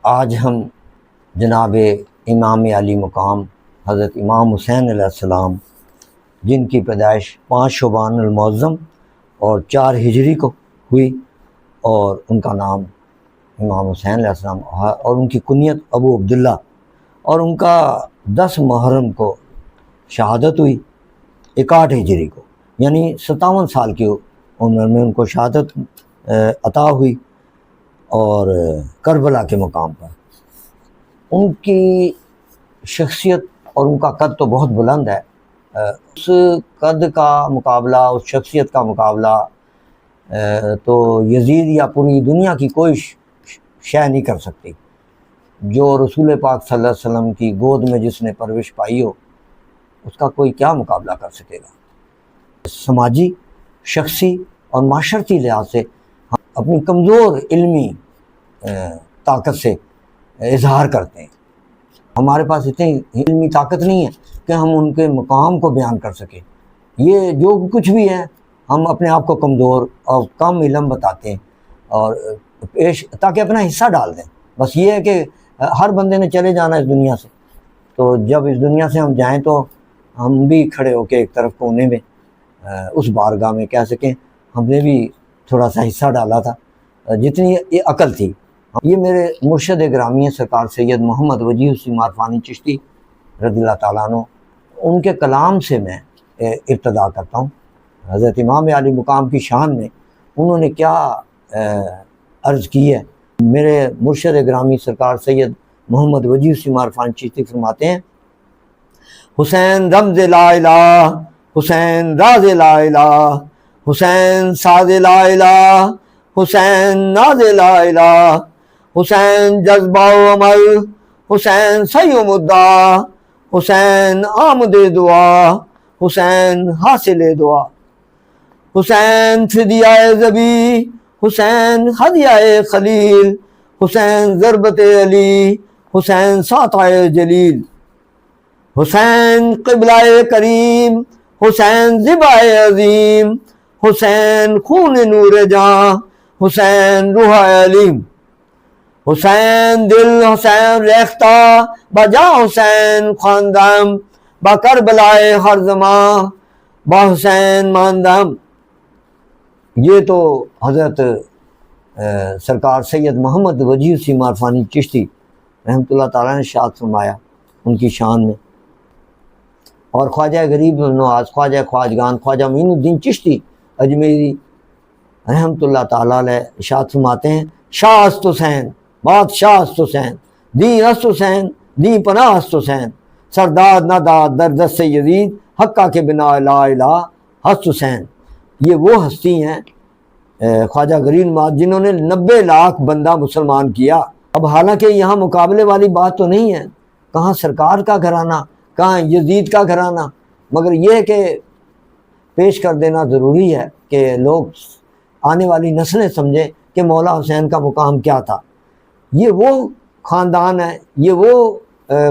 آج ہم جناب امام علی مقام حضرت امام حسین علیہ السلام، جن کی پیدائش 5 شعبان المعظم اور 4 ہجری کو ہوئی، اور ان کا نام امام حسین علیہ السلام، اور ان کی کنیت ابو عبداللہ، اور ان کا 10 محرم کو شہادت ہوئی، 61 ہجری کو، یعنی 57 سال کی عمر میں ان کو شہادت عطا ہوئی، اور کربلا کے مقام پر ان کی شخصیت اور ان کا قد تو بہت بلند ہے۔ اس قد کا مقابلہ، اس شخصیت کا مقابلہ تو یزید یا پوری دنیا کی کوئی شے نہیں کر سکتی۔ جو رسول پاک صلی اللہ علیہ وسلم کی گود میں جس نے پرورش پائی ہو، اس کا کوئی کیا مقابلہ کر سکے گا۔ سماجی، شخصی اور معاشرتی لحاظ سے ہم اپنی کمزور علمی طاقت سے اظہار کرتے ہیں۔ ہمارے پاس اتنی علمی طاقت نہیں ہے کہ ہم ان کے مقام کو بیان کر سکیں۔ یہ جو کچھ بھی ہے، ہم اپنے آپ کو کمزور اور کم علم بتاتے ہیں، اور تاکہ اپنا حصہ ڈال دیں۔ بس یہ ہے کہ ہر بندے نے چلے جانا اس دنیا سے، تو جب اس دنیا سے ہم جائیں تو ہم بھی کھڑے ہو کے ایک طرف کونے میں اس بارگاہ میں کہہ سکیں ہم نے بھی تھوڑا سا حصہ ڈالا تھا، جتنی یہ عقل تھی۔ یہ میرے مرشد گرامی سرکار سید محمد وجیہ السیم عرفانی چشتی رضی اللہ تعالیٰ عنہ، ان کے کلام سے میں ابتدا کرتا ہوں۔ حضرت امام علی مقام کی شان میں انہوں نے کیا عرض کی ہے۔ میرے مرشد گرامی سرکار سید محمد وجیہ السیم عرفانی چشتی فرماتے ہیں، حسین رمز لا الہ، حسین راز لا الہ، حسین ساز لا الہ، حسین ناز لا الہ، حسین جذبہ و عمل، حسین سی و مدعا، حسین آمد دعا، حسین حاصل دعا، حسین فدیہ ذبی، حسین ہدیہ خلیل، حسین ضربت علی، حسین ساطع جلیل، حسین قبلہ کریم، حسین ذبح عظیم، حسین خون نور جاں، حسین روح علیم، حسین دل، حسین ریختہ بجا، حسین خواندم با کربلائے ہر زمان با حسین ماندم۔ یہ تو حضرت سرکار سید محمد وجیہ السیم عرفانی چشتی رحمۃ اللہ تعالیٰ نے ارشاد فرمایا ان کی شان میں۔ اور خواجہ غریب نواز، خواجہ خواجگان، خواجہ معین الدین چشتی اجمیری رحمۃ اللہ تعالیٰ علیہ ارشاد فرماتے ہیں، شاہ است حسین، بادشاہ است حسین، دین است حسین، دین پناہ است حسین، سرداد نہ داد در دست یزید، حقہ کے بنا لا الہ ہست حسین۔ یہ وہ ہستی ہیں خواجہ غریب نواز جنہوں نے 90 لاکھ بندہ مسلمان کیا۔ اب حالانکہ یہاں مقابلے والی بات تو نہیں ہے، کہاں سرکار کا گھرانہ، کہاں یزید کا گھرانہ، مگر یہ کہ پیش کر دینا ضروری ہے کہ لوگ آنے والی نسلیں سمجھیں کہ مولا حسین کا مقام کیا تھا۔ یہ وہ خاندان ہے، یہ وہ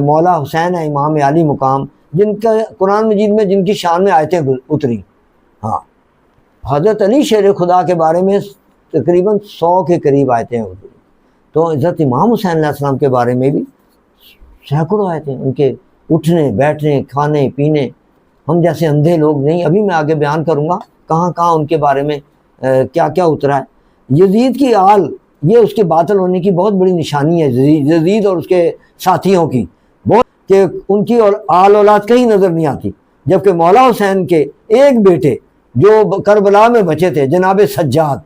مولا حسین ہے امام علی مقام، جن کا قرآن مجید میں جن کی شان میں آیتیں اتری۔ ہاں، حضرت علی شیر خدا کے بارے میں تقریباً 100 کے قریب آیتیں اتری، تو حضرت امام حسین علیہ السلام کے بارے میں بھی سینکڑوں آیتیں، ان کے اٹھنے بیٹھنے کھانے پینے۔ ہم جیسے اندھے لوگ نہیں، ابھی میں آگے بیان کروں گا کہاں کہاں ان کے بارے میں کیا کیا اترا ہے۔ یزید کی آل، یہ اس کے باطل ہونے کی بہت بڑی نشانی ہے، یزید اور اس کے ساتھیوں کی، بہت کہ ان کی آل اولاد کہیں نظر نہیں آتی، جبکہ مولا حسین کے ایک بیٹے جو کربلا میں بچے تھے، جناب سجاد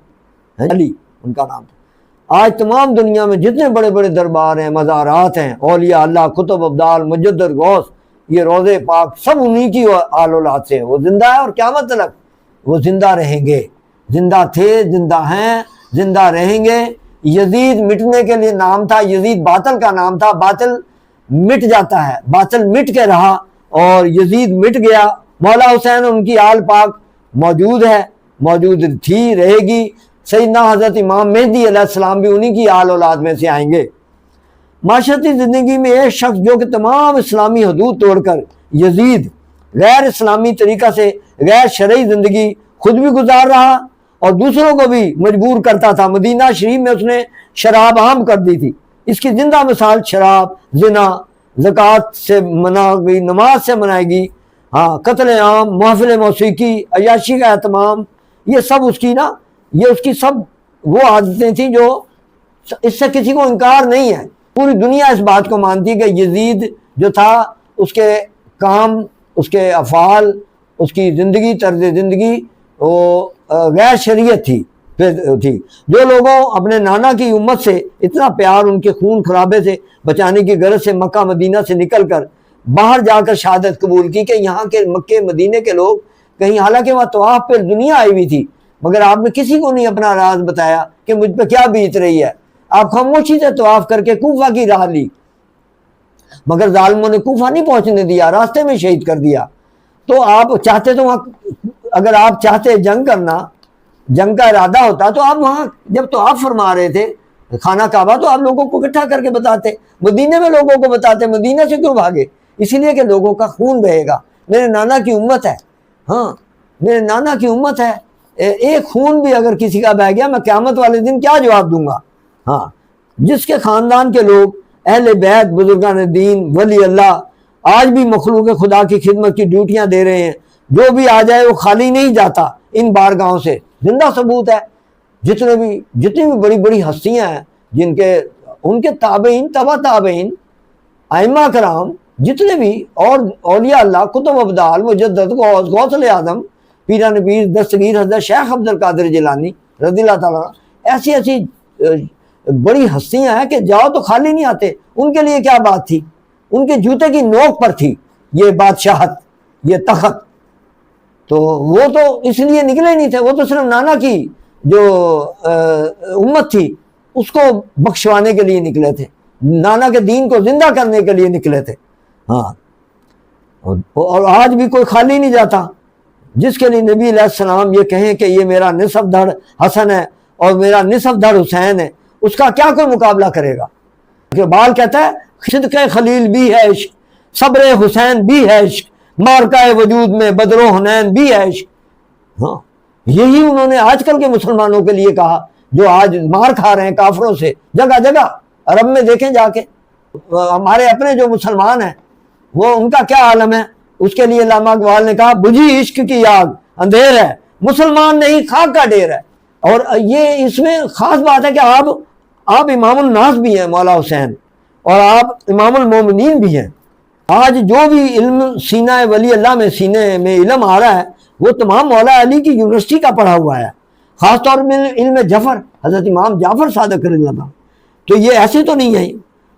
علی ان کا نام تھا۔ آج تمام دنیا میں جتنے بڑے بڑے دربار ہیں، مزارات ہیں، اولیاء اللہ، کتب ابدال، مجدد غوث، یہ روضے پاک سب انہی کی آل اولاد سے ہیں۔ وہ زندہ ہے اور قیامت تک وہ زندہ رہیں گے، زندہ تھے، زندہ ہیں، زندہ رہیں گے۔ یزید مٹنے کے لیے نام تھا، یزید باطل کا نام تھا، باطل مٹ جاتا ہے، باطل مٹ کے رہا اور یزید مٹ گیا۔ مولا حسین ان کی آل پاک موجود ہے، موجود تھی، رہے گی۔ سیدنا حضرت امام مہدی علیہ السلام بھی انہی کی آل اولاد میں سے آئیں گے۔ معاشرتی زندگی میں ایک شخص جو کہ تمام اسلامی حدود توڑ کر یزید غیر اسلامی طریقہ سے غیر شرعی زندگی خود بھی گزار رہا اور دوسروں کو بھی مجبور کرتا تھا۔ مدینہ شریف میں اس نے شراب عام کر دی تھی، اس کی زندہ مثال شراب، زنا، زکوٰۃ سے منع گئی، نماز سے منائے گی، ہاں قتل عام، محفل موسیقی، عیاشی کا اہتمام، یہ سب اس کی نا، یہ اس کی سب وہ عادتیں تھیں جو اس سے کسی کو انکار نہیں ہے. پوری دنیا اس بات کو مانتی کہ یزید جو تھا اس کے کام، اس کے افعال، اس کی زندگی، طرز زندگی وہ غیر شریعت تھی. جو لوگوں اپنے نانا کی امت سے اتنا پیار، ان کے خون خرابے سے بچانے کی غرض سے مکہ مدینہ سے نکل کر باہر جا کر شہادت قبول کی کہ یہاں کے مکے مدینے کے لوگ کہیں، حالانکہ وہاں طواف پہ دنیا آئی ہوئی تھی، مگر آپ نے کسی کو نہیں اپنا راز بتایا کہ مجھ پہ کیا بیت رہی ہے. آپ خاموشی سے طواف کر کے کوفہ کی راہ لی، مگر ظالموں نے کوفہ نہیں پہنچنے دیا، راستے میں شہید کر دیا. تو آپ چاہتے تو وہاں، اگر آپ چاہتے جنگ کرنا، جنگ کا ارادہ ہوتا تو آپ وہاں جب تو آپ فرما رہے تھے خانہ کعبہ تو آپ لوگوں کو اکٹھا کر کے بتاتے، مدینے میں لوگوں کو بتاتے. مدینہ سے کیوں بھاگے؟ اسی لیے کہ لوگوں کا خون بہے گا. میرے نانا کی امت ہے، ہاں میرے نانا کی امت ہے، ایک خون بھی اگر کسی کا بہہ گیا میں قیامت والے دن کیا جواب دوں گا. ہاں جس کے خاندان کے لوگ اہل بیت، بزرگان دین، ولی اللہ آج بھی مخلوق خدا کی خدمت کی ڈیوٹیاں دے رہے ہیں، جو بھی آ جائے وہ خالی نہیں جاتا ان بارگاہوں سے. زندہ ثبوت ہے. جتنی بھی بڑی بڑی ہستیاں ہیں جن کے ان کے تابعین، تبع تابعین، ائمہ کرام، جتنے بھی اور اولیاء اللہ، کتب ابدال، مجدد، غوث، غوث اعظم، پیران پیر، دستگیر حضرت شیخ عبد القادر جیلانی رضی اللہ تعالیٰ، ایسی ایسی بڑی ہستیاں ہیں کہ جاؤ تو خالی نہیں آتے. ان کے لیے کیا بات تھی؟ ان کے جوتے کی نوک پر تھی یہ بادشاہت، یہ تخت. تو وہ تو اس لیے نکلے نہیں تھے، وہ تو صرف نانا کی جو امت تھی اس کو بخشوانے کے لیے نکلے تھے، نانا کے دین کو زندہ کرنے کے لیے نکلے تھے. ہاں اور آج بھی کوئی خالی نہیں جاتا. جس کے لیے نبی علیہ السلام یہ کہیں کہ یہ میرا نصف دھڑ حسن ہے اور میرا نصف دھڑ حسین ہے، اس کا کیا کوئی مقابلہ کرے گا؟ اقبال کہتا ہے صدق خلیل بھی ہے عشق، صبر حسین بھی ہے عشق، مارکہ وجود میں بدر و حنین بھی ہے عشق. ہاں یہی انہوں نے آج کل کے مسلمانوں کے لیے کہا جو آج مار کھا رہے ہیں کافروں سے جگہ جگہ. عرب میں دیکھیں جا کے، ہمارے اپنے جو مسلمان ہیں وہ ان کا کیا عالم ہے. اس کے لیے علامہ اقبال نے کہا بجھی عشق کی آگ اندھیر ہے، مسلمان نہیں خاک کا ڈھیر ہے. اور یہ اس میں خاص بات ہے کہ آپ امام الناس بھی ہیں مولا حسین، اور آپ امام المومنین بھی ہیں. آج جو بھی علم سینہ ولی اللہ میں، سینے میں علم آ رہا ہے وہ تمام مولا علی کی یونیورسٹی کا پڑھا ہوا ہے، خاص طور میں علم جعفر، حضرت امام جعفر صادق رضی اللہ عنہ. تو یہ ایسے تو نہیں ہے.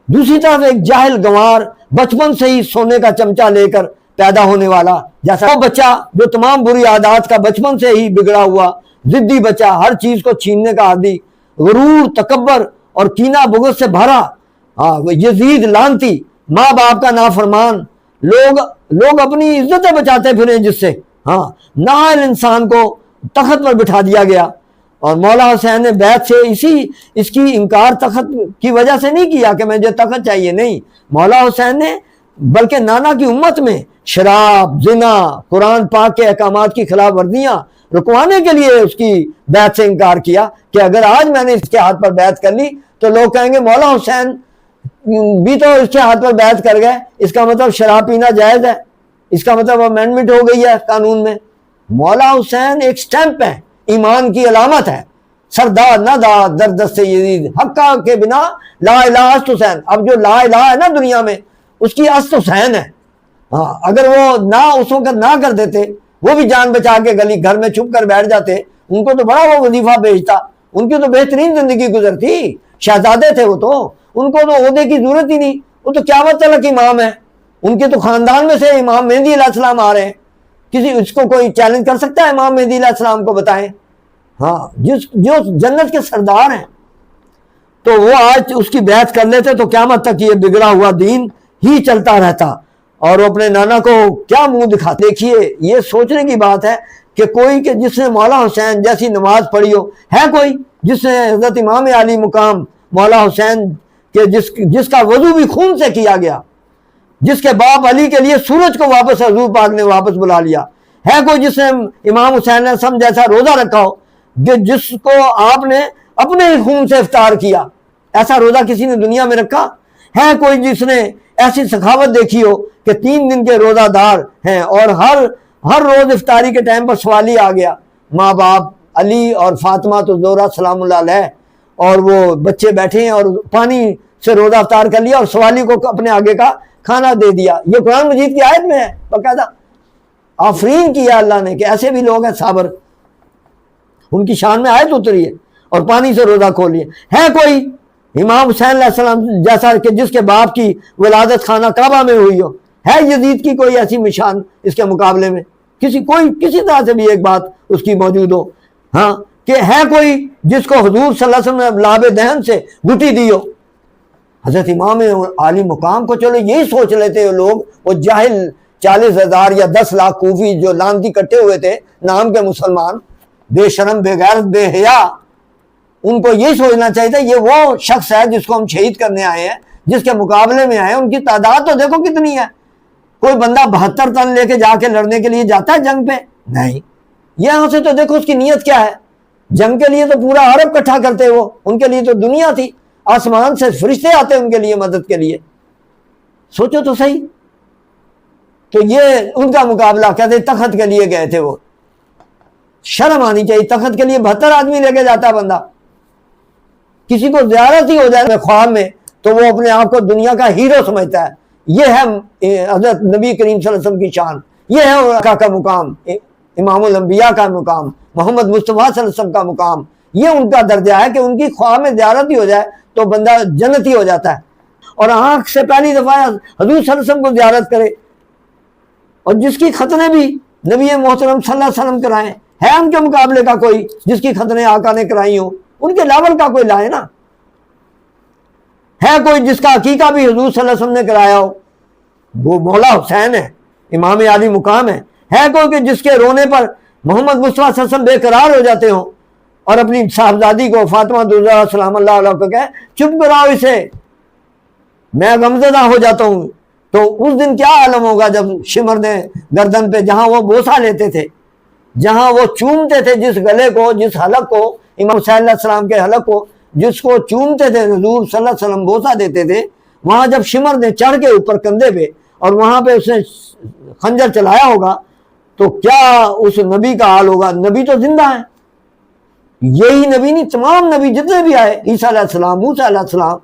دوسری طرف ایک جاہل گنوار بچپن سے ہی سونے کا چمچہ لے کر پیدا ہونے والا، جیسا وہ بچہ جو تمام بری عادات کا بچپن سے ہی بگڑا ہوا، ضدی بچہ، ہر چیز کو چھیننے کا عادی، غرور، تکبر اور کینہ بغض سے بھرا، یزید لعنتی، ماں باپ کا نافرمان، لوگ اپنی عزتیں بچاتے پھریں جس سے. ہاں نااہل انسان کو تخت پر بٹھا دیا گیا. اور مولا حسین نے بیعت سے اس کی انکار تخت کی وجہ سے نہیں کیا کہ مجھے تخت چاہیے، نہیں. مولا حسین نے بلکہ نانا کی امت میں شراب، زنا، قرآن پاک کے احکامات کی خلاف ورزیاں رکوانے کے لیے اس کی بیعت سے انکار کیا کہ اگر آج میں نے اس کے ہاتھ پر بیعت کر لی تو لوگ کہیں گے مولا حسین بھی تو اس کے ہاتھ پر بیعت کر گئے، اس کا مطلب شراب پینا جائز ہے، اس کا مطلب امینڈمنٹ ہو گئی ہے قانون میں. مولا حسین ایک سٹیمپ ہے، ایمان کی علامت ہے. سردار نہ دا در دست یزید حقہ کے بنا لا الہ است حسین. اب جو لا الہ ہے نا دنیا میں، اس کی است حسین ہے. ہاں اگر وہ نہ اس وقت نہ کر دیتے، وہ بھی جان بچا کے گھر میں چھپ کر بیٹھ جاتے، ان کو تو بڑا وہ وظیفہ بھیجتا، ان کی تو بہترین زندگی گزرتی، شہزادے تھے وہ تو، ان کو تو عہدے کی ضرورت ہی نہیں، وہ تو قیامت تک امام ہے. ان کے تو خاندان میں سے امام مہدی علیہ السلام آ رہے ہیں. اس کو کوئی چیلنج کر سکتا ہے امام مہدی علیہ السلام کو؟ بتائیں. ہاں جو جنت کے سردار ہیں، تو وہ آج اس کی بیعت کر لیتے تو قیامت تک یہ بگڑا ہوا دین ہی چلتا رہتا. اور وہ اپنے نانا کو کیا منہ دکھاتے. دیکھیے یہ سوچنے کی بات ہے کہ کوئی کہ جس نے مولا حسین جیسی نماز پڑھی ہو، ہے کوئی جس نے حضرت امام علی مقام مولا حسین کے جس کا وضو بھی خون سے کیا گیا، جس کے باپ علی کے لیے سورج کو واپس حضور پاک نے واپس بلا لیا، ہے کوئی جس نے امام حسین نے سم جیسا روزہ رکھا ہو، جس کو آپ نے اپنے ہی خون سے افطار کیا؟ ایسا روزہ کسی نے دنیا میں رکھا ہے؟ کوئی جس نے ایسی سخاوت دیکھی ہو کہ 3 دن کے روزہ دار ہیں اور ہر روز افطاری کے ٹائم پر سوالی آ گیا، ماں باپ علی اور فاطمہ تو زہرا سلام اللہ علیہ، اور وہ بچے بیٹھے ہیں اور پانی سے روزہ افطار کر لیا اور سوالی کو اپنے آگے کا کھانا دے دیا۔ یہ قرآن مجید کی آیت میں ہے، باقاعدہ آفرین کیا اللہ نے کہ ایسے بھی لوگ ہیں صابر، ان کی شان میں آیت اتری ہے، اور پانی سے روزہ کھول لیا۔ ہے کوئی امام حسین علیہ السلام جیسا کہ جس کے باپ کی ولادت خانہ کعبہ میں ہوئی ہو؟ ہے یزید کی کوئی ایسی نشان اس کے مقابلے میں؟ کسی طرح سے بھی ایک بات اس کی موجود ہو؟ ہاں، کہ ہے کوئی جس کو حضور صلی اللہ علیہ وسلم نے لاب دہن سے گھٹی دی ہو؟ حضرت امام عالی مقام کو چلو یہی سوچ لیتے ہو لوگ، وہ جاہل 40,000 یا 10 لاکھ کوفی جو لانتی کٹے ہوئے تھے نام کے مسلمان، بے شرم، بے غیرت، بے حیا، ان کو یہی سوچنا چاہیے تھا یہ وہ شخص ہے جس کو ہم شہید کرنے آئے ہیں، جس کے مقابلے میں آئے ہیں۔ ان کی تعداد تو دیکھو کتنی ہے۔ کوئی بندہ 72 طن لے کے جا کے لڑنے کے لیے جاتا ہے جنگ پہ؟ نہیں۔ یہاں سے تو دیکھو اس کی نیت کیا ہے۔ جنگ کے لیے تو پورا عرب کٹھا کرتے، وہ ان کے لیے تو دنیا تھی، آسمان سے فرشتے آتے ان کے لیے مدد کے لیے۔ سوچو تو صحیح۔ تو یہ ان کا مقابلہ کہتے تخت کے لیے گئے تھے، وہ شرم آنی چاہیے۔ تخت کے لیے 72 آدمی لے کے جاتا ہے بندہ۔ کسی کو زیارت ہی ہو جائے خواب میں تو وہ اپنے آپ کو دنیا کا ہیرو سمجھتا ہے۔ یہ ہے حضرت نبی کریم صلی اللہ علیہ وسلم کی شان، یہ ہے ان کا مقام، امام الانبیاء کا مقام، محمد مصطفیٰ صلی اللہ علیہ وسلم کا مقام۔ یہ ان کا درجہ ہے کہ ان کی خواہ میں زیارت ہی ہو جائے تو بندہ جنتی ہو جاتا ہے، اور آنکھ سے پہلی دفعہ حضور صلی اللہ علیہ وسلم کو زیارت کرے، اور جس کی ختنے بھی نبی محترم صلی اللہ علیہ وسلم کرائیں۔ ہے ان کے مقابلے کا کوئی جس کی ختنے آقا نے کرائی ہو؟ ان کے لیول کا کوئی لائے نا۔ ہے کوئی جس کا عقیقہ بھی حضور صلی اللہ علیہ وسلم نے کرایا ہو؟ وہ مولا حسین ہے، امام عالی مقام ہے۔ ہے کوئی کہ جس کے رونے پر محمد مصطفیٰ صلی اللہ علیہ وسلم بے قرار ہو جاتے ہوں اور اپنی صاحبزادی کو فاطمہ زہرا سلام اللہ علیہ کو کہے چپ کراؤ اسے، میں غمزدہ ہو جاتا ہوں؟ تو اس دن کیا عالم ہوگا جب شمر نے گردن پہ جہاں وہ بوسہ لیتے تھے، جہاں وہ چومتے تھے جس گلے کو، جس حلق کو، امام حسین علیہ السلام کے حلق کو جس کو چومتے تھے حضور صلی اللہ علیہ وسلم، بوسہ دیتے تھے، وہاں جب شمر نے چڑھ کے اوپر کندھے پہ اور وہاں پہ اس نے خنجر چلایا ہوگا تو کیا اس نبی کا حال ہوگا؟ نبی تو زندہ ہے، یہی نبی نہیں، تمام نبی جتنے بھی آئے، عیسیٰ علیہ السلام، موسیٰ علیہ السلام،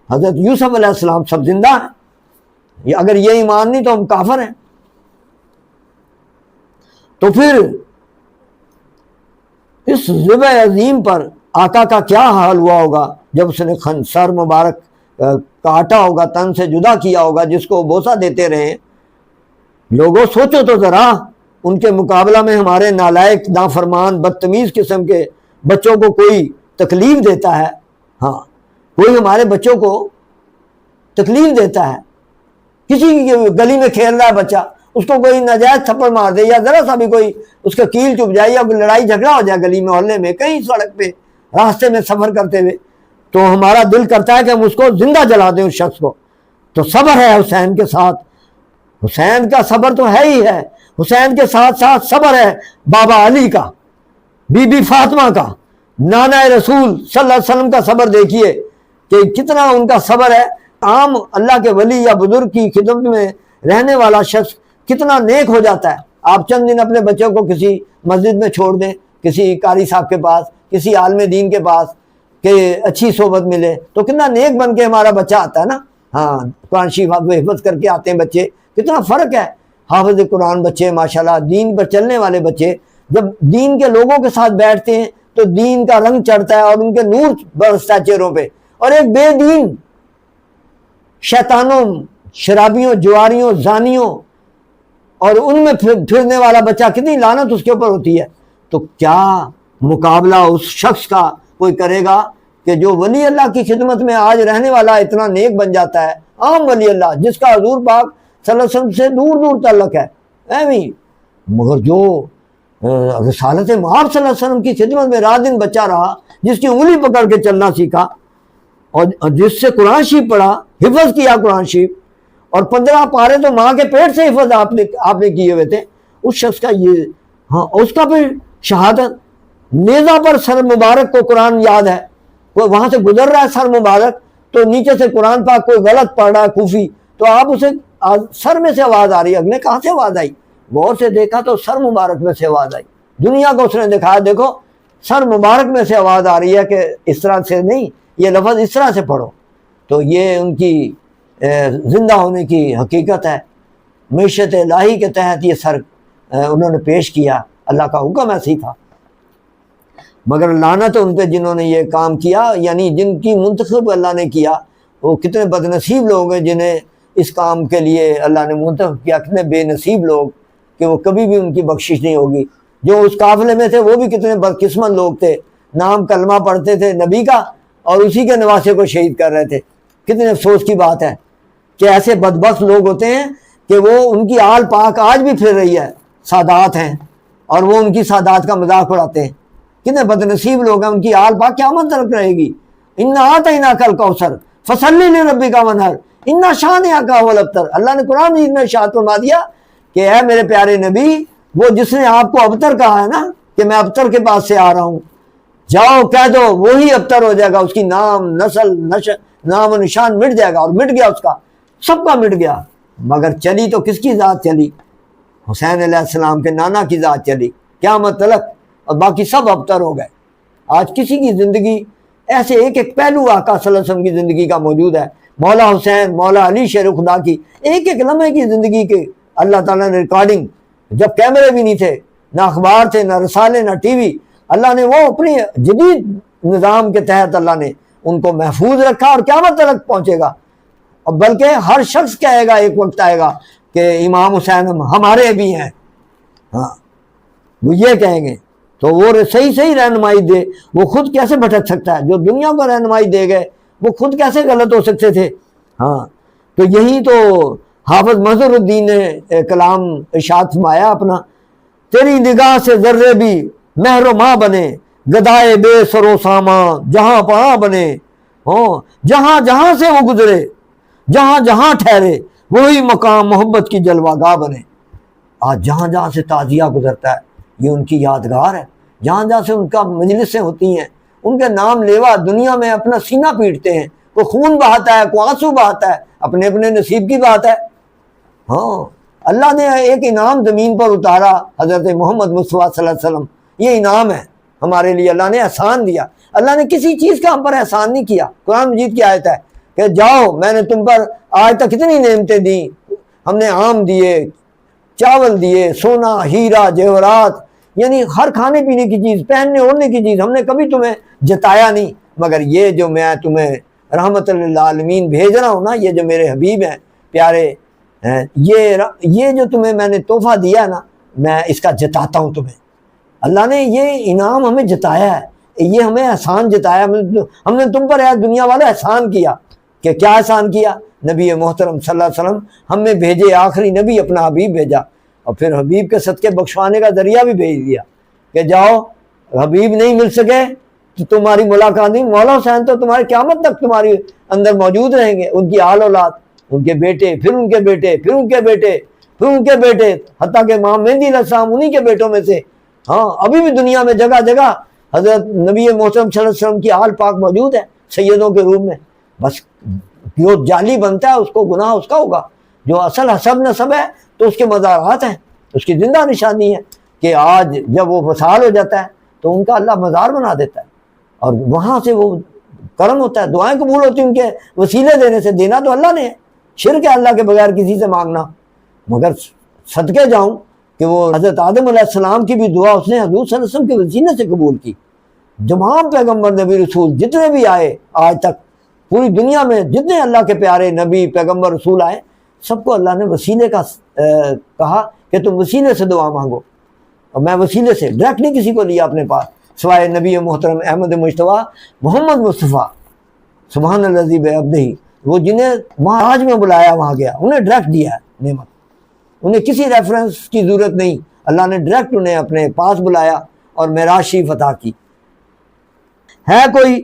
حضرت یوسف علیہ السلام، سب زندہ ہیں۔ اگر یہ ایمان نہیں تو ہم کافر ہیں۔ تو پھر اس ذبح عظیم پر آقا کا کیا حال ہوا ہوگا جب اس نے سر مبارک کاٹا ہوگا، تن سے جدا کیا ہوگا، جس کو بوسہ دیتے رہے۔ لوگوں سوچو تو ذرا، ان کے مقابلہ میں ہمارے نالائق، نافرمان، بدتمیز قسم کے بچوں کو کوئی تکلیف دیتا ہے، ہاں کوئی ہمارے بچوں کو تکلیف دیتا ہے، کسی گلی میں کھیل رہا ہے بچہ، اس کو کوئی ناجائز تھپڑ مار دے یا ذرا سا بھی کوئی اس کا کیل چپ جائے یا کوئی لڑائی جھگڑا ہو جائے گلی میں، محلے میں، کہیں سڑک پہ، راستے میں سفر کرتے ہوئے، تو ہمارا دل کرتا ہے کہ ہم اس کو زندہ جلا دیں اس شخص کو۔ تو صبر ہے حسین کے ساتھ، حسین کا صبر تو ہے ہی ہے، حسین کے ساتھ ساتھ صبر ہے بابا علی کا، بی بی فاطمہ کا، نانا رسول صلی اللہ علیہ وسلم کا صبر دیکھیے کہ کتنا ان کا صبر ہے۔ عام اللہ کے ولی یا بزرگ کی خدمت میں رہنے والا شخص کتنا نیک ہو جاتا ہے۔ آپ چند دن اپنے بچوں کو کسی مسجد میں چھوڑ دیں، کسی قاری صاحب کے پاس، کسی عالم دین کے پاس، کہ اچھی صحبت ملے تو کتنا نیک بن کے ہمارا بچہ آتا ہے نا۔ ہاں، قرآن شریف حفظ کر کے آتے ہیں بچے، کتنا فرق ہے۔ حافظ قرآن بچے، ماشاءاللہ دین پر چلنے والے بچے جب دین کے لوگوں کے ساتھ بیٹھتے ہیں تو دین کا رنگ چڑھتا ہے اور ان کے نور برستا ہے چہروں پہ۔ اور ایک بے دین، شیطانوں، شرابیوں، جواریوں، زانیوں اور ان میں پھرنے والا بچہ، کتنی لعنت اس کے اوپر ہوتی ہے۔ تو کیا مقابلہ اس شخص کا کوئی کرے گا کہ جو ولی اللہ کی خدمت میں آج رہنے والا اتنا نیک بن جاتا ہے، عام ولی اللہ جس کا حضور پاک صلی اللہ علیہ وسلم سے دور دور تعلق ہے، ایویں، مگر جو رسالت مآب صلی اللہ علیہ وسلم کی خدمت میں رات دن بچہ رہا، جس کی انگلی پکڑ کے چلنا سیکھا اور جس سے قرآن شریف پڑھا، حفظ کیا قرآن شریف، اور 15 پارے تو ماں کے پیٹ سے حفظ آپ نے کیے ہوئے تھے، اس شخص کا یہ، ہاں اس کا پھر شہادت، نیزہ پر سر مبارک کو قرآن یاد ہے، کوئی وہاں سے گزر رہا ہے سر مبارک تو نیچے سے قرآن پاک کوئی غلط پڑھ رہا ہے کوفی، تو آپ اسے سر میں سے آواز آ رہی ہے، اگلے کہاں سے آواز آئی؟ غور سے دیکھا تو سر مبارک میں سے آواز آئی، دنیا کو اس نے دکھایا دیکھو سر مبارک میں سے آواز آ رہی ہے کہ اس طرح سے نہیں، یہ لفظ اس طرح سے پڑھو۔ تو یہ ان کی زندہ ہونے کی حقیقت ہے، معیشت الہی کے تحت یہ سر انہوں نے پیش کیا، اللہ کا حکم ایسے ہی تھا۔ مگر لعنت ان پہ جنہوں نے یہ کام کیا، یعنی جن کی منتخب اللہ نے کیا، وہ کتنے بد نصیب لوگ ہیں جنہیں اس کام کے لیے اللہ نے منتخب کیا، کتنے بے نصیب لوگ کہ وہ کبھی بھی ان کی بخشش نہیں ہوگی۔ جو اس قافلے میں تھے وہ بھی کتنے بدقسمت لوگ تھے، نام کلمہ پڑھتے تھے نبی کا اور اسی کے نواسے کو شہید کر رہے تھے۔ کتنے افسوس کی بات ہے کہ ایسے بدبخت لوگ ہوتے ہیں کہ وہ ان کی آل پاک آج بھی پھر رہی ہے، سادات ہیں، اور وہ ان کی سادات کا مذاق اڑاتے ہیں۔ کتنے بد نصیب لوگ ہیں، ان کی آل پاک قیامت تک رہے گی۔ انا اعطیناک الکوثر فصلی لربک وانحر ان شانئک هو الابتر۔ اللہ نے قرآن مجید میں ارشاد فرما دیا کہ اے میرے پیارے نبی، وہ جس نے آپ کو ابتر کہا ہے نا کہ میں ابتر کے پاس سے آ رہا ہوں، جاؤ کہہ دو وہی ابتر ہو جائے گا، اس کی نام نسل نام و نشان مٹ جائے گا، اور مٹ گیا، اس کا سب کا مٹ گیا۔ مگر چلی تو کس کی ذات چلی؟ حسین علیہ السلام کے نانا کی ذات چلی قیامت تلک، اور باقی سب ابتر ہو گئے۔ آج کسی کی زندگی ایسے ایک ایک پہلو آقا صلی اللہ علیہ وسلم کی زندگی کا موجود ہے، مولا حسین، مولا علی شیر خدا کی ایک ایک لمحے کی زندگی کے اللہ تعالیٰ نے ریکارڈنگ، جب کیمرے بھی نہیں تھے، نہ اخبار تھے، نہ رسالے، نہ ٹی وی، اللہ نے وہ اپنی جدید نظام کے تحت اللہ نے ان کو محفوظ رکھا، اور قیامت تک پہنچے گا۔ اور بلکہ ہر شخص کہے گا، ایک وقت آئے گا کہ امام حسین ہمارے بھی ہیں، ہاں وہ یہ کہیں گے۔ تو وہ صحیح رہنمائی دے، وہ خود کیسے بھٹک سکتا ہے؟ جو دنیا کو رہنمائی دے گئے وہ خود کیسے غلط ہو سکتے تھے؟ ہاں تو یہی تو حافظ مظہر الدین نے کلام ارشاد فرمایا اپنا، تیری نگاہ سے ذرے بھی مہر و ماں بنے، گدائے بے سر و سامان جہاں پہاں بنے، جہاں جہاں سے وہ گزرے، جہاں جہاں ٹھہرے، وہی مقام محبت کی جلوہ گاہ بنے۔ آج جہاں جہاں سے تعزیہ گزرتا ہے یہ ان کی یادگار ہے، جہاں جہاں سے ان کا مجلسیں ہوتی ہیں، ان کے نام لیوا دنیا میں اپنا سینہ پیٹتے ہیں، کوئی خون بہاتا ہے، کوئی آنسو بہاتا ہے، اپنے اپنے نصیب کی بات ہے۔ ہاں اللہ نے ایک انعام زمین پر اتارا، حضرت محمد مصطفیٰ صلی اللہ علیہ وسلم، یہ انعام ہے ہمارے لیے، اللہ نے احسان دیا۔ اللہ نے کسی چیز کا ہم پر احسان نہیں کیا۔ قرآن مجید کی آیت ہے کہ جاؤ میں نے تم پر آج تک کتنی نعمتیں دیں، ہم نے آم دیے، چاول دیے، سونا، ہیرا، جواہرات، یعنی ہر کھانے پینے کی چیز، پہننے اوڑھنے کی چیز، ہم نے کبھی تمہیں جتایا نہیں۔ مگر یہ جو میں تمہیں رحمت للعالمین بھیج رہا ہوں نا، یہ جو میرے حبیب ہیں پیارے ہیں، یہ جو تمہیں میں نے تحفہ دیا ہے نا، میں اس کا جتاتا ہوں تمہیں۔ اللہ نے یہ انعام ہمیں جتایا ہے، یہ ہمیں احسان جتایا، ہم نے تم پر دنیا والا احسان کیا۔ کہ کیا احسان کیا؟ نبی محترم صلی اللہ علیہ وسلم ہم میں بھیجے، آخری نبی اپنا حبیب بھیجا، اور پھر حبیب کے صدقے بخشوانے کا ذریعہ بھی بھیج دیا کہ جاؤ، حبیب نہیں مل سکے تو تمہاری ملاقات نہیں، مولا حسین تو تمہاری قیامت تک تمہاری اندر موجود رہیں گے، ان کی آل اولاد، ان کے بیٹے، پھر ان کے بیٹے، پھر ان کے بیٹے، پھر ان کے بیٹے، حتیٰ کہ امام مہدی علیہ السلام انہی کے بیٹوں میں سے۔ ہاں ابھی بھی دنیا میں جگہ جگہ حضرت نبی محترم صلی اللہ علیہ وسلم کی آل پاک موجود ہے سیدوں کے روپ میں۔ بس جو جعلی بنتا ہے اس کو گناہ اس کا ہوگا، جو اصل حسب نسب ہے تو اس کے مزارات ہیں، اس کی زندہ نشانی ہے کہ آج جب وہ وصال ہو جاتا ہے تو ان کا اللہ مزار بنا دیتا ہے، اور وہاں سے وہ کرم ہوتا ہے، دعائیں قبول ہوتی ہیں ان کے وسیلے دینے سے۔ دینا تو اللہ نے ہے، شرک ہے اللہ کے بغیر کسی سے مانگنا۔ مگر صدقے جاؤں کہ وہ حضرت آدم علیہ السلام کی بھی دعا اس نے حضور صلی اللہ علیہ وسلم کے وسیلے سے قبول کی۔ تمام پیغمبر نبی رسول جتنے بھی آئے آج تک پوری دنیا میں، جتنے اللہ کے پیارے نبی پیغمبر رسول آئے، سب کو اللہ نے وسیلے کا کہا کہ تم وسیلے سے دعا مانگو، اور میں وسیلے سے ڈائریکٹ نہیں کسی کو لیا اپنے پاس سوائے نبی محترم احمد مجتبیٰ محمد مصطفیٰ سبحان الذی بعبدہ، وہ جنہیں معراج میں بلایا وہاں گیا، انہیں ڈائریکٹ دیا ہے نعمت، انہیں کسی ریفرنس کی ضرورت نہیں، اللہ نے ڈائریکٹ انہیں اپنے پاس بلایا اور معراج شریف عطا کی۔ ہے کوئی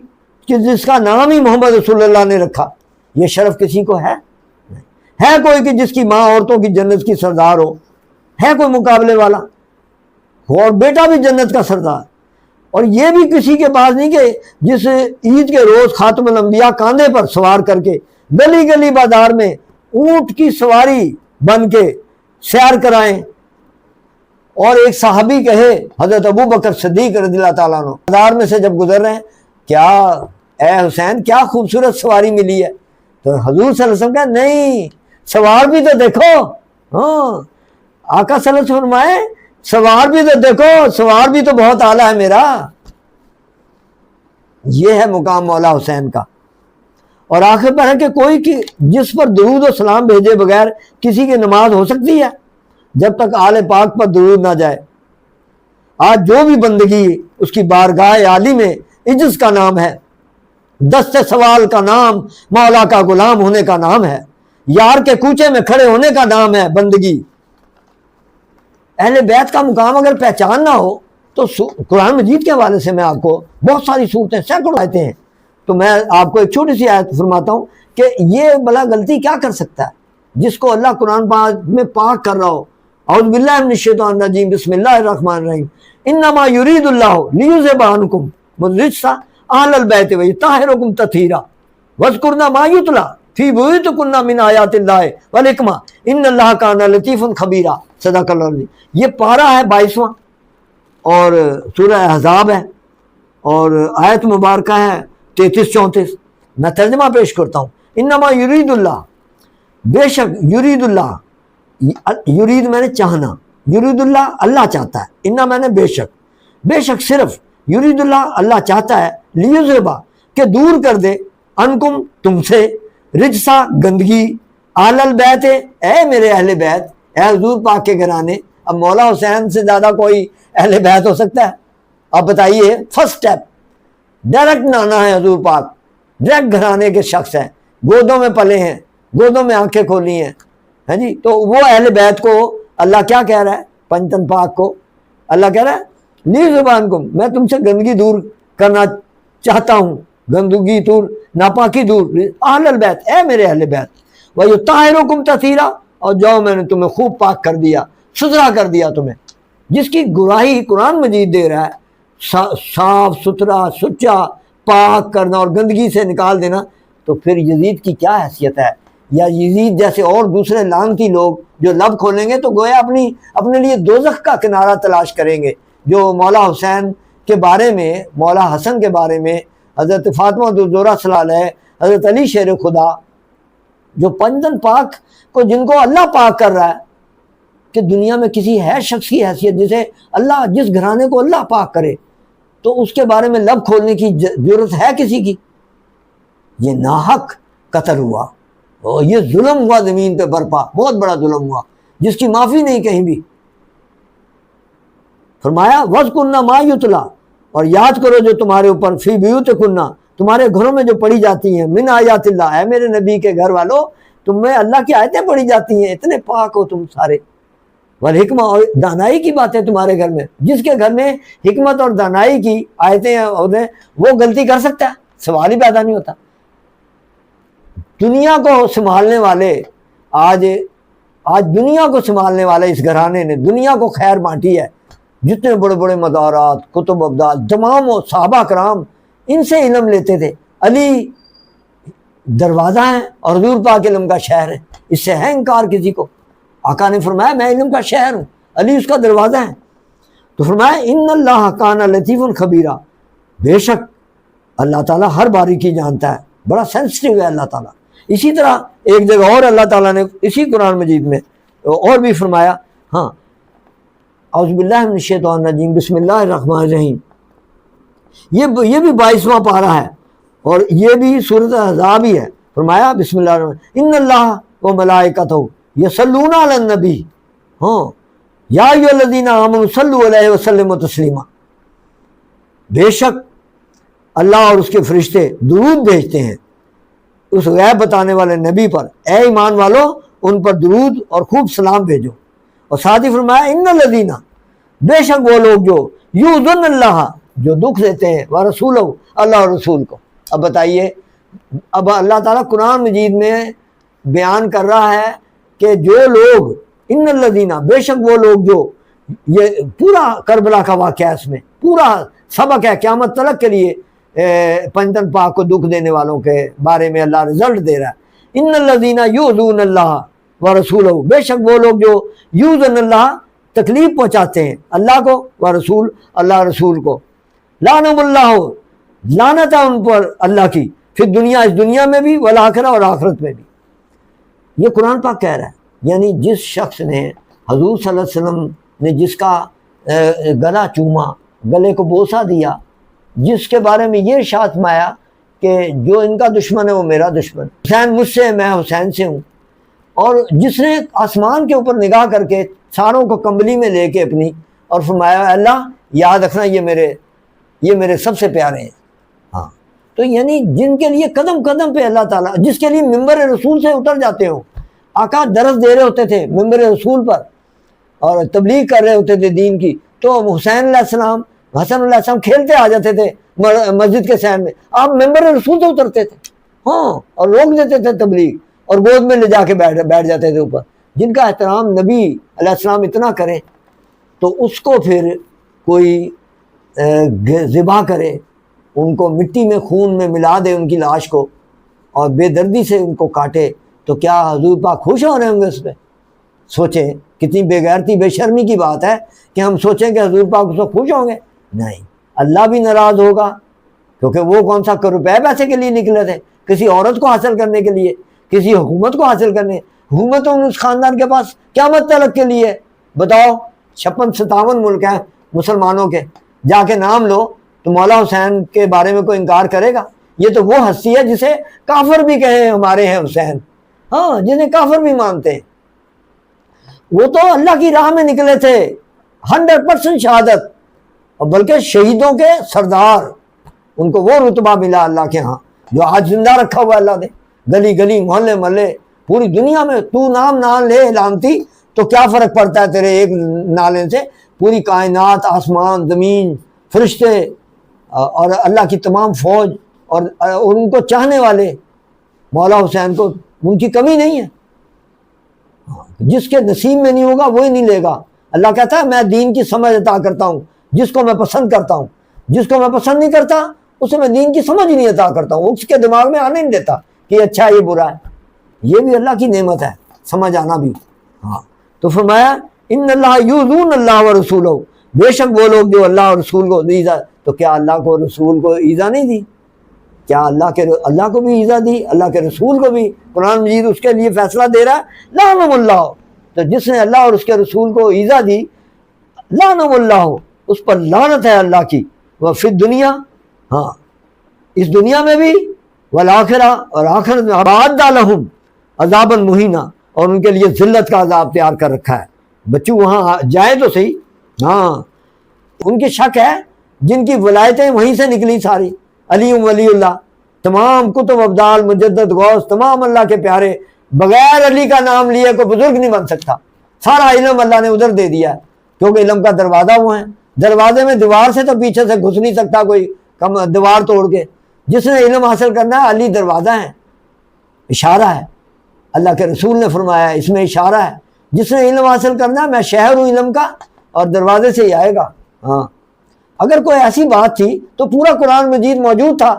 کہ جس کا نام ہی محمد رسول اللہ نے رکھا؟ یہ شرف کسی کو ہے؟ ہے کوئی کہ جس کی ماں عورتوں کی جنت کی سردار ہو؟ ہے کوئی مقابلے والا؟ اور بیٹا بھی جنت کا سردار، اور یہ بھی کسی کے پاس نہیں کہ جس عید کے روز خاتم الانبیاء کاندھے پر سوار کر کے گلی گلی بازار میں اونٹ کی سواری بن کے سیر کرائیں، اور ایک صحابی کہے حضرت ابو بکر صدیق رضی اللہ تعالیٰ عنہ بازار میں سے جب گزر رہے ہیں، کیا اے حسین کیا خوبصورت سواری ملی ہے، تو حضور صلی اللہ علیہ وسلم کہا نہیں، سوار بھی تو دیکھو۔ ہاں، آقا صلی اللہ علیہ وسلم فرمائے سوار بھی تو دیکھو، سوار بھی تو بہت اعلیٰ ہے میرا۔ یہ ہے مقام مولا حسین کا۔ اور آخر پر ہے کہ کوئی جس پر درود و سلام بھیجے بغیر کسی کی نماز ہو سکتی ہے جب تک آل پاک پر درود نہ جائے۔ آج جو بھی بندگی اس کی بارگاہ عالی میں عجز کا نام ہے، دست سوال کا نام، مولا کا غلام ہونے کا نام ہے، یار کے کوچے میں کھڑے ہونے کا نام ہے بندگی۔ اہل بیت کا مقام اگر پہچان نہ ہو تو قرآن مجید کے حوالے سے میں آپ کو بہت ساری صورتیں، سینکڑوں آیتیں ہیں، تو میں آپ کو ایک چھوٹی سی آیت فرماتا ہوں کہ یہ بلا غلطی کیا کر سکتا ہے جس کو اللہ قرآن پاک میں پاک کر رہا ہو۔ اعوذ باللہ من الشیطان الرجیم، بسم اللہ الرحمن الرحیم، انما یرید اللہ لیذھب عنکم الرجس اہل البیت ویطہرکم تطہیرا واذکرن ما یتلی فی بیوتکن من آیات اللہ والحکمہ ان اللہ کان لطیفا خبیرا۔ صدق اللہ العظیم۔ یہ پارہ ہے 22واں اور سورہ احزاب ہے، اور آیت مبارکہ ہے 33-34۔ میں ترجمہ پیش کرتا ہوں۔ انما یرید اللہ، بے شک یرید اللہ، یرید میں نے چاہنا، یرید اللہ اللہ چاہتا ہے، انا میں نے بے شک صرف، یرید اللہ اللہ چاہتا ہے، لیذھبا کہ دور کر دے، انکم تم سے، رجسا گندگی، اہل البیت اے میرے اہل بیت، اے حضور پاک کے گھرانے۔ اب مولا حسین سے زیادہ کوئی اہل بیت ہو سکتا ہے؟ اب بتائیے، فرسٹ سٹیپ ڈائریکٹ نانا ہے حضور پاک، ڈائریکٹ گھرانے کے شخص ہیں، گودوں میں پلے ہیں، گودوں میں آنکھیں کھولی ہیں، ہاں جی۔ تو وہ اہل بیت کو اللہ کیا کہہ رہا ہے؟ پنجتن پاک کو اللہ کہہ رہا ہے لیذھب عنکم، میں تم سے گندگی دور کرنا چاہتا ہوں، گندگی دور، ناپاکی دور، اہل البیت اے میرے اہل بیت، وَیُطَہِّرُکُم تَطْہِیرًا، اور جاؤ میں نے تمہیں خوب پاک کر دیا، ستھرا کر دیا تمہیں۔ جس کی گواہی قرآن مجید دے رہا ہے صاف ستھرا، سچا، پاک کرنا اور گندگی سے نکال دینا، تو پھر یزید کی کیا حیثیت ہے؟ یا یزید جیسے اور دوسرے لعنتی لوگ جو لب کھولیں گے تو گویا اپنے لیے دوزخ کا کنارہ تلاش کریں گے۔ جو مولا حسین کے بارے میں، مولا حسن کے بارے میں، حضرت فاطمہ الزہرا صلی اللہ علیہ، حضرت علی شیر خدا، جو پنجتن پاک کو جن کو اللہ پاک کر رہا ہے کہ دنیا میں کسی ہے شخص کی حیثیت جسے اللہ، جس گھرانے کو اللہ پاک کرے تو اس کے بارے میں لب کھولنے کی ضرورت ہے کسی کی؟ یہ ناحق قتل ہوا، اور یہ ظلم ہوا زمین پہ برپا، بہت بڑا ظلم ہوا جس کی معافی نہیں کہیں بھی۔ فرمایا وَاذْكُرْنَ مَا يُتْلَىٰ، اور یاد کرو جو تمہارے اوپر، فی بیوتکن، تمہارے گھروں میں جو پڑھی جاتی ہیں، من آیات اللہ، اے میرے نبی کے گھر والوں تم میں اللہ کی آیتیں پڑھی جاتی ہیں، اتنے پاک ہو تم سارے، والحکمہ، اور دانائی کی باتیں تمہارے گھر میں۔ جس کے گھر میں حکمت اور دانائی کی آیتیں ہیں وہ غلطی کر سکتا ہے؟ سوال ہی پیدا نہیں ہوتا۔ دنیا کو سنبھالنے والے، آج دنیا کو سنبھالنے والے اس گھرانے نے دنیا کو خیر بانٹی ہے۔ جتنے بڑے بڑے مدارات، کتب ابدال، تمام صحابہ کرام ان سے علم لیتے تھے۔ علی دروازہ ہے اور حضور پاک علم کا شہر ہے، اس سے ہے انکار کسی کو؟ آقا نے فرمایا میں علم کا شہر ہوں، علی اس کا دروازہ ہے۔ تو فرمایا ان اللہ کان لطیف خبیرہ، بے شک اللہ تعالیٰ ہر باریکی جانتا ہے، بڑا سینسٹیو ہے اللہ تعالیٰ۔ اسی طرح ایک جگہ اور اللہ تعالیٰ نے اسی قرآن مجید میں اور بھی فرمایا، ہاں، اعوذ باللہ من الشیطان الرجیم، بسم اللہ الرحمن الرحیم، یہ بھی 22واں پارہ ہے اور یہ بھی سورۃ احزاب ہی ہے۔ فرمایا بسم اللہ الرحمن الرحیم، ان اللہ و ملائکتہ یصلون علی النبی، ہاں، یا ایھا الذین آمنوا صلوا علیہ وسلموا تسلیما، بے شک اللہ اور اس کے فرشتے درود بھیجتے ہیں اس غیب بتانے والے نبی پر، اے ایمان والو ان پر درود اور خوب سلام بھیجو۔ اور ساتھ ہی فرمایا ان الذین، بے شک وہ لوگ جو یؤذون اللہ، جو دکھ دیتے ہیں، ورسولہ، اللہ اور رسول کو۔ اب بتائیے، اب اللہ تعالیٰ قرآن مجید میں بیان کر رہا ہے کہ جو لوگ، ان الذین، بے شک وہ لوگ جو، یہ پورا کربلا کا واقعہ، اس میں پورا سبق ہے قیامت تلک کے لیے پنجتن پاک کو دکھ دینے والوں کے بارے میں اللہ رزلٹ دے رہا ہے۔ ان الذین یؤذون اللہ ورسولہ، بے شک وہ لوگ جو یؤذون اللہ تکلیف پہنچاتے ہیں اللہ کو ورسول اللہ رسول کو، لعنہم اللہ لعنت ہے ان پر اللہ کی، پھر دنیا اس دنیا میں بھی والآخرہ اور آخرت میں بھی۔ یہ قرآن پاک کہہ رہا ہے، یعنی جس شخص نے حضور صلی اللہ علیہ وسلم نے جس کا گلا چوما، گلے کو بوسہ دیا، جس کے بارے میں یہ ارشاد فرمایا کہ جو ان کا دشمن ہے وہ میرا دشمن، حسین مجھ سے ہے میں حسین سے ہوں، اور جس نے آسمان کے اوپر نگاہ کر کے ساروں کو کمبلی میں لے کے اپنی اور فرمایا اللہ یاد رکھنا یہ میرے سب سے پیارے ہیں۔ ہاں تو یعنی جن کے لیے قدم قدم پہ اللہ تعالیٰ، جس کے لیے ممبر رسول سے اتر جاتے ہو، آقا درس دے رہے ہوتے تھے ممبر رسول پر اور تبلیغ کر رہے ہوتے تھے دین کی، تو حسین علیہ السلام حسن علیہ السلام کھیلتے آ جاتے تھے مسجد کے سین میں، آپ ممبر رسول سے اترتے تھے ہاں اور روک دیتے تھے تبلیغ اور گود میں لے جا کے بیٹھ جاتے تھے اوپر۔ جن کا احترام نبی علیہ السلام اتنا کرے تو اس کو پھر کوئی ذبح کرے، ان کو مٹی میں خون میں ملا دے ان کی لاش کو اور بے دردی سے ان کو کاٹے، تو کیا حضور پاک خوش ہو رہے ہوں گے اس پہ؟ سوچیں کتنی بے غیرتی بے شرمی کی بات ہے کہ ہم سوچیں کہ حضور پاک اس وقت خوش ہوں گے؟ نہیں، اللہ بھی ناراض ہوگا، کیونکہ وہ کون سا روپے پیسے کے لیے نکلے تھے، کسی عورت کو حاصل کرنے کے لیے، کسی حکومت کو حاصل کرنے، حکومت اس خاندان کے پاس قیامت تلک کے لیے۔ بتاؤ 56-57 ملک ہیں مسلمانوں کے، جا کے نام لو تو مولا حسین کے بارے میں کوئی انکار کرے گا؟ یہ تو وہ ہستی ہے جسے کافر بھی کہیں ہمارے ہیں حسین، ہاں جنہیں کافر بھی مانتے ہیں۔ وہ تو اللہ کی راہ میں نکلے تھے 100% شہادت، اور بلکہ شہیدوں کے سردار، ان کو وہ رتبہ ملا اللہ کے ہاں جو آج زندہ رکھا ہوا اللہ نے، گلی گلی محلے محلے پوری دنیا میں۔ تو نام نہ لے لانتی تو کیا فرق پڑتا ہے تیرے ایک نالے سے؟ پوری کائنات، آسمان زمین، فرشتے اور اللہ کی تمام فوج اور ان کو چاہنے والے مولا حسین کو، ان کی کمی نہیں ہے۔ جس کے نصیب میں نہیں ہوگا وہی نہیں لے گا۔ اللہ کہتا ہے میں دین کی سمجھ عطا کرتا ہوں جس کو میں پسند کرتا ہوں، جس کو میں پسند نہیں کرتا اسے میں دین کی سمجھ نہیں عطا کرتا ہوں، اس کے دماغ میں آنے نہیں دیتا کہ یہ اچھا یہ برا ہے۔ یہ بھی اللہ کی نعمت ہے، سمجھ آنا بھی۔ ہاں تو فرمایا ان اللہ یؤذون اللہ ورسولہ، بے شک وہ لوگ جو اللہ اور رسول کو ایذا، تو کیا اللہ کو رسول کو ایذا نہیں دی؟ کیا اللہ کو بھی ایذا دی، اللہ کے رسول کو بھی؟ قرآن مجید اس کے لیے فیصلہ دے رہا ہے لعنہم اللہ، تو جس نے اللہ اور اس کے رسول کو ایذا دی لعنہم اللہ، اس پر لعنت ہے اللہ کی، وفی الدنیا، ہاں اس دنیا میں بھی، والآخرہ اور آخرت میں، اعد لہم عذابا مہینا، اور ان کے لیے ذلت کا عذاب تیار کر رکھا ہے۔ بچوں وہاں جائے تو صحیح، ہاں ان کی شک ہے جن کی ولایتیں وہیں سے نکلی ساری، علی ولی اللہ، تمام کتب ابدال مجدد غوث تمام اللہ کے پیارے، بغیر علی کا نام لیے کوئی بزرگ نہیں بن سکتا۔ سارا علم اللہ نے ادھر دے دیا، کیونکہ علم کا دروازہ وہ ہے، دروازے میں دیوار سے تو پیچھے سے گھس نہیں سکتا کوئی دیوار توڑ کے۔ جس نے علم حاصل کرنا ہے علی دروازہ ہے، اشارہ ہے، اللہ کے رسول نے فرمایا ہے اس میں اشارہ ہے، جس نے علم حاصل کرنا ہے میں شہر ہوں علم کا اور دروازے سے ہی آئے گا۔ ہاں اگر کوئی ایسی بات تھی تو پورا قرآن مجید موجود تھا،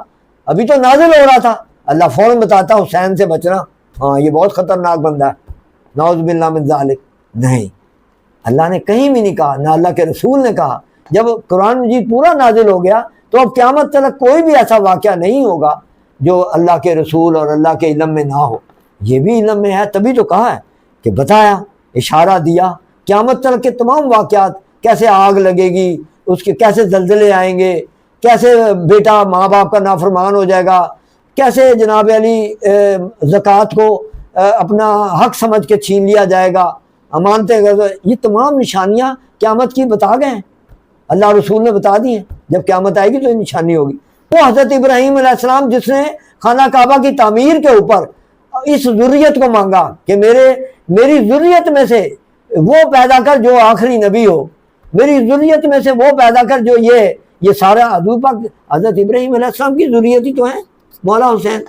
ابھی تو نازل ہو رہا تھا، اللہ فوراً بتاتا حسین سے بچنا، ہاں یہ بہت خطرناک بندہ ہے، نعوذ باللہ من ذالک۔ نہیں، اللہ نے کہیں بھی نہیں کہا، نہ اللہ کے رسول نے کہا۔ جب قرآن مجید پورا نازل ہو گیا تو اب قیامت تک کوئی بھی ایسا واقعہ نہیں ہوگا جو اللہ کے رسول اور اللہ کے علم میں نہ ہو۔ یہ بھی علم میں ہے، تبھی تو کہا ہے کہ بتایا، اشارہ دیا، قیامت تک کے تمام واقعات، کیسے آگ لگے گی، اس کے کیسے زلزلے آئیں گے، کیسے بیٹا ماں باپ کا نافرمان ہو جائے گا، کیسے جناب علی زکوٰۃ کو اپنا حق سمجھ کے چھین لیا جائے گا، امانتیں، یہ تمام نشانیاں قیامت کی بتا گئے ہیں، اللہ رسول نے بتا دی ہیں۔ جب قیامت آئے گی تو یہ نشانی ہوگی۔ وہ حضرت ابراہیم علیہ السلام جس نے خانہ کعبہ کی تعمیر کے اوپر اس ذریت کو مانگا کہ میری ذریت میں سے وہ پیدا کر جو آخری نبی ہو، میری ذریت میں سے وہ پیدا کر جو یہ سارا حضور پاک حضرت ابراہیم علیہ السلام کی ذریت ہی تو ہیں مولا حسین۔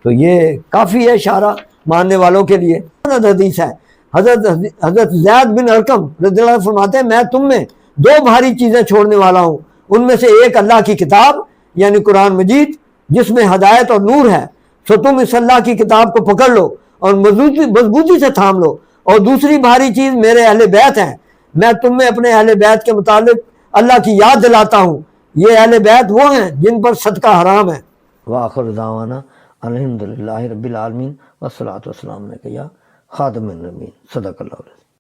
تو یہ کافی ہے اشارہ ماننے والوں کے لیے۔ حدیث ہے حضرت زید بن ارقم رضی اللہ عنہ فرماتے ہیں میں تم میں دو بھاری چیزیں چھوڑنے والا ہوں، ان میں سے ایک اللہ کی کتاب یعنی قرآن مجید جس میں ہدایت اور نور ہے، سو تم اس اللہ کی کتاب کو پکڑ لو اور مضبوطی سے تھام لو، اور دوسری بھاری چیز میرے اہل بیت ہیں، میں تم میں اپنے اہل بیت کے متعلق اللہ کی یاد دلاتا ہوں، یہ اہل بیت وہ ہیں جن پر صدقہ حرام ہے۔ وآخر دعوانا الحمدللہ رب العالمین والصلاۃ والسلام علیک یا خاتم النبیین، صدق اللہ علیہ۔